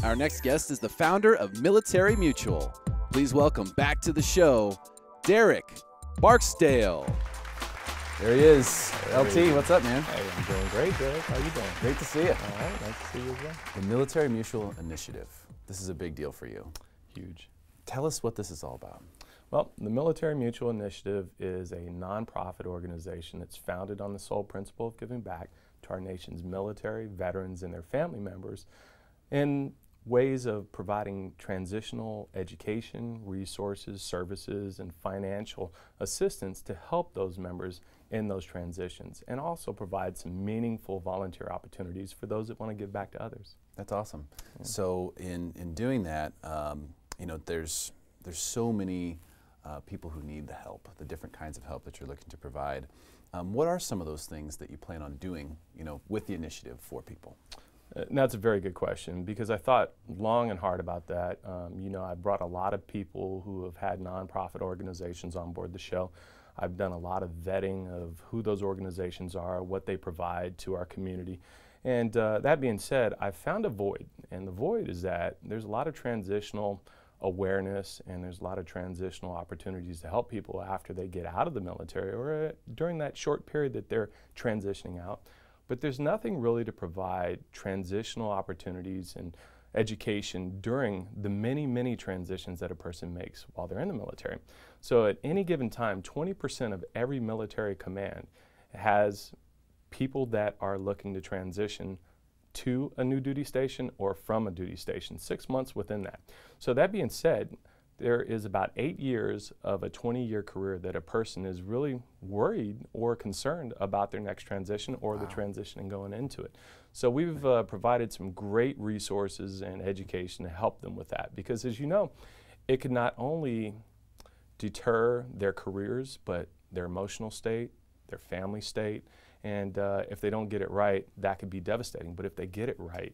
Our next guest is the founder of Military Mutual. Please welcome back to the show, Derek Barksdale. There he is. LT, what's up, man? Hey, I'm doing great, Derek. How you doing? Great to see you. All right, nice to see you as well. The Military Mutual Initiative. This is a big deal for you. Huge. Tell us what this is all about. Well, the Military Mutual Initiative is a nonprofit organization that's founded on the sole principle of giving back to our nation's military, veterans, and their family members in ways of providing transitional education, resources, services, and financial assistance to help those members in those transitions, and also provide some meaningful volunteer opportunities for those that want to give back to others. That's awesome. Yeah. So in doing that, you know, there's so many people who need the help, the different kinds of help that you're looking to provide. What are some of those things that you plan on doing, you know, with the initiative for people? That's a very good question, because I thought long and hard about that. You know, I brought a lot of people who have had nonprofit organizations on board the show. I've done a lot of vetting of who those organizations are, what they provide to our community. And that being said, I found a void, and the void is that there's a lot of transitional awareness and there's a lot of transitional opportunities to help people after they get out of the military or during that short period that they're transitioning out. But there's nothing really to provide transitional opportunities and education during the many, many transitions that a person makes while they're in the military. So at any given time, 20% of every military command has people that are looking to transition to a new duty station or from a duty station, 6 months within that. So that being said, there is about 8 years of a 20-year career that a person is really worried or concerned about their next transition or the transition and going into it. So we've provided some great resources and education to help them with that, because as you know, it can not only deter their careers, but their emotional state, their family state, and if they don't get it right, that could be devastating. But if they get it right,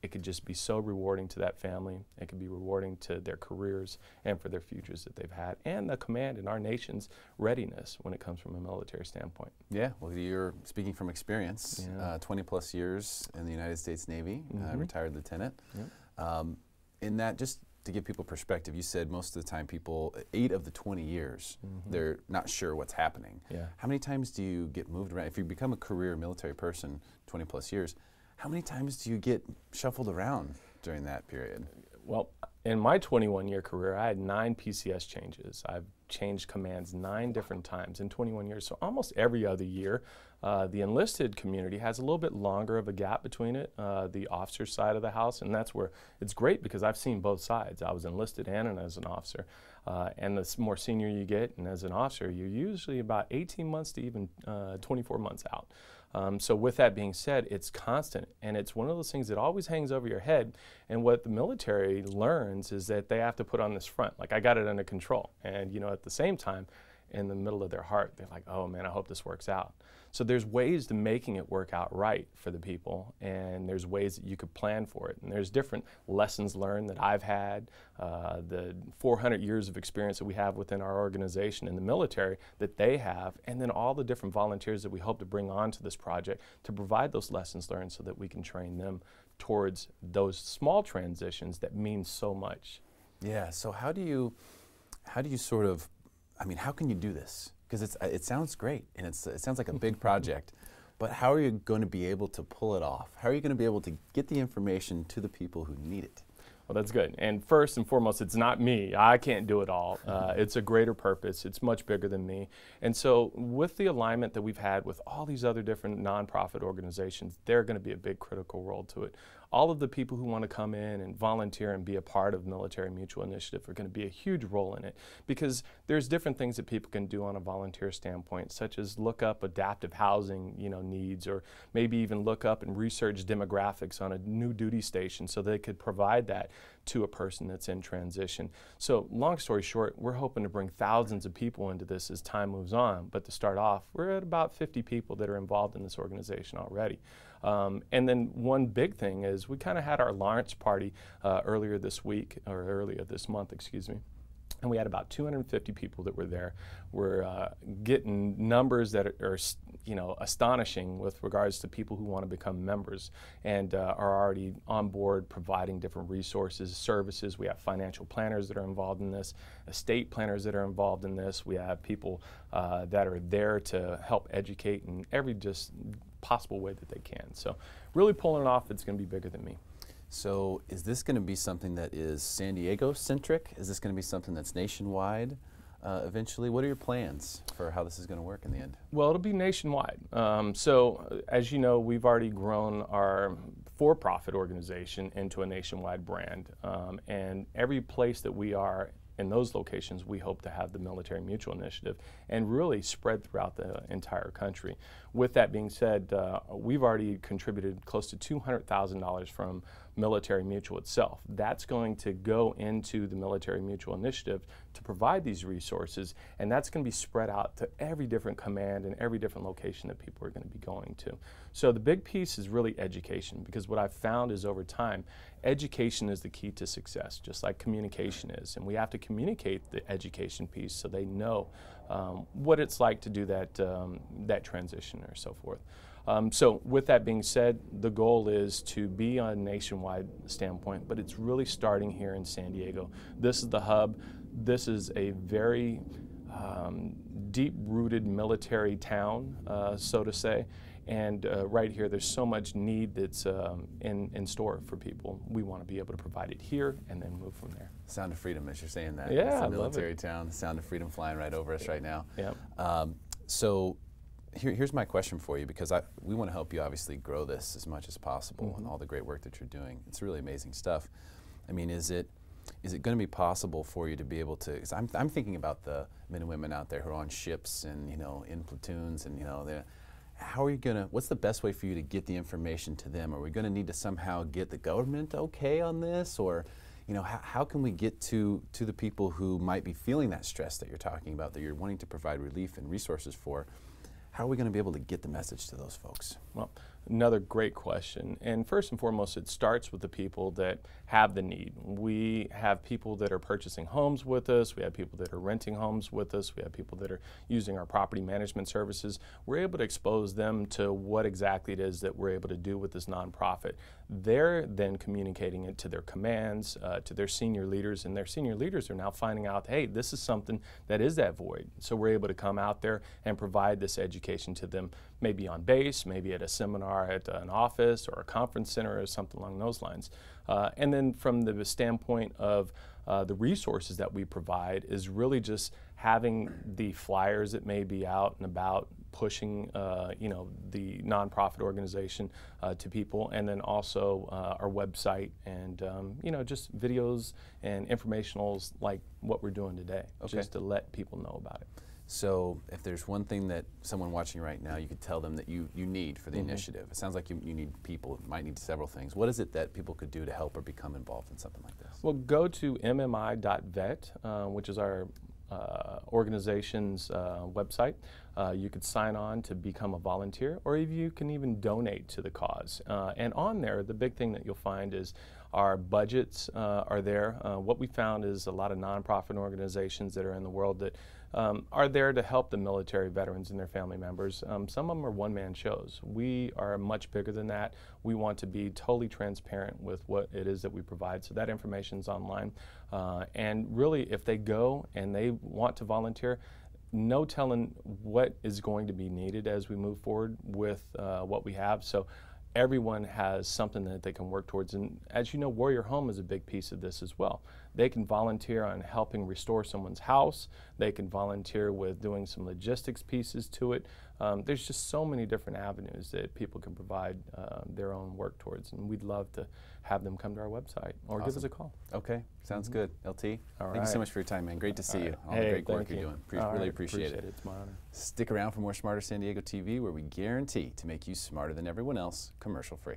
it could just be so rewarding to that family. It could be rewarding to their careers and for their futures that they've had, and the command in our nation's readiness when it comes from a military standpoint. Yeah, well, you're speaking from experience. Yeah. 20 plus years in the United States Navy, retired lieutenant. Yep. In that, just to give people perspective, you said most of the time people, 8 of the 20 years, they're not sure what's happening. Yeah. How many times do you get moved around? If you become a career military person, 20 plus years, how many times do you get shuffled around during that period? Well, in my 21-year career, I had 9 PCS changes. I've changed commands 9 different times in 21 years, so almost every other year. The enlisted community has a little bit longer of a gap between it, the officer side of the house, and that's where it's great because I've seen both sides. I was enlisted and as an officer. And the more senior you get, and as an officer, you're usually about 18 months to even 24 months out. So with that being said, it's constant, and it's one of those things that always hangs over your head. And what the military learns is that they have to put on this front, like I got it under control. And you know, at the same time, in the middle of their heart, they're like, oh man, I hope this works out. So there's ways to making it work out right for the people, and there's ways that you could plan for it. And there's different lessons learned that I've had, the 400 years of experience that we have within our organization in the military that they have, and then all the different volunteers that we hope to bring onto this project to provide those lessons learned so that we can train them towards those small transitions that mean so much. Yeah, so how do you sort of, I mean, how can you do this? Because it sounds great, and it sounds like a big project, but how are you going to be able to pull it off? How are you going to be able to get the information to the people who need it? Well, that's good. And first and foremost, it's not me. I can't do it all. It's a greater purpose. It's much bigger than me. And so with the alignment that we've had with all these other different nonprofit organizations, they're going to be a big critical role to it. All of the people who want to come in and volunteer and be a part of Military Mutual Initiative are going to be a huge role in it, because there's different things that people can do on a volunteer standpoint, such as look up adaptive housing, you know, needs, or maybe even look up and research demographics on a new duty station so they could provide that to a person that's in transition. So long story short, we're hoping to bring thousands of people into this as time moves on, but to start off, we're at about 50 people that are involved in this organization already. And then one big thing is we kind of had our launch party earlier this month, excuse me. and we had about 250 people that were there. We're getting numbers that are astonishing with regards to people who want to become members and are already on board providing different resources, services. We have financial planners that are involved in this, estate planners that are involved in this. We have people that are there to help educate in every just possible way that they can. So really pulling it off, it's going to be bigger than me. So is this going to be something that is San Diego centric? Is this going to be something that's nationwide eventually? What are your plans for how this is going to work in the end? Well, it'll be nationwide. So as you know, we've already grown our for-profit organization into a nationwide brand. And every place that we are in those locations, we hope to have the Military Mutual Initiative and really spread throughout the entire country. With that being said, we've already contributed close to $200,000 from Military Mutual itself. That's going to go into the Military Mutual Initiative to provide these resources, and that's going to be spread out to every different command and every different location that people are going to be going to. So the big piece is really education, because what I've found is over time, education is the key to success, just like communication is, and we have to communicate the education piece so they know what it's like to do that, that transition or so forth. So with that being said, the goal is to be on a nationwide standpoint, but it's really starting here in San Diego. This is the hub. This is a very deep-rooted military town, so to say. And right here, there's so much need that's in store for people. We want to be able to provide it here and then move from there. Sound of freedom, as you're saying that. Yeah, it's a military town. The sound of freedom flying right over us right now. Yeah. So here's my question for you, because we want to help you obviously grow this as much as possible and all the great work that you're doing. It's really amazing stuff. I mean, is it going to be possible for you to be able to, because I'm thinking about the men and women out there who are on ships and, in platoons and, how are you going to, what's the best way for you to get the information to them? Are we going to need to somehow get the government okay on this? Or, how can we get to the people who might be feeling that stress that you're talking about, that you're wanting to provide relief and resources for? How are we going to be able to get the message to those folks? Well, another great question. And first and foremost, it starts with the people that have the need. We have people that are purchasing homes with us. We have people that are renting homes with us. We have people that are using our property management services. We're able to expose them to what exactly it is that we're able to do with this nonprofit. They're then communicating it to their commands, to their senior leaders, and their senior leaders are now finding out, hey, this is something that is that void. So we're able to come out there and provide this education to them, maybe on base, maybe at a seminar at an office or a conference center or something along those lines. And then from the standpoint of the resources that we provide is really just having the flyers that may be out and about, pushing the nonprofit organization to people, and then also our website and just videos and informationals like what we're doing today, just to let people know about it. So if there's one thing that someone watching right now, you could tell them that you need for the initiative. It sounds like you need people, might need several things. What is it that people could do to help or become involved in something like this? Well, go to mmi.vet, which is our organization's website. You could sign on to become a volunteer, or you can even donate to the cause. And on there, the big thing that you'll find is our budgets are there. What we found is a lot of nonprofit organizations that are in the world that are there to help the military veterans and their family members. Some of them are one-man shows. We are much bigger than that. We want to be totally transparent with what it is that we provide, so that information's online. And really, if they go and they want to volunteer, no telling what is going to be needed as we move forward with what we have. So everyone has something that they can work towards. And as you know, Warrior Home is a big piece of this as well. They can volunteer on helping restore someone's house. They can volunteer with doing some logistics pieces to it. There's just so many different avenues that people can provide their own work towards, and we'd love to have them come to our website or give us a call. Okay, sounds good. LT, Thank you so much for your time, man. Great to see you. All the great work you're doing. Really appreciate it. It's my honor. Stick around for more Smarter San Diego TV, where we guarantee to make you smarter than everyone else, commercial free.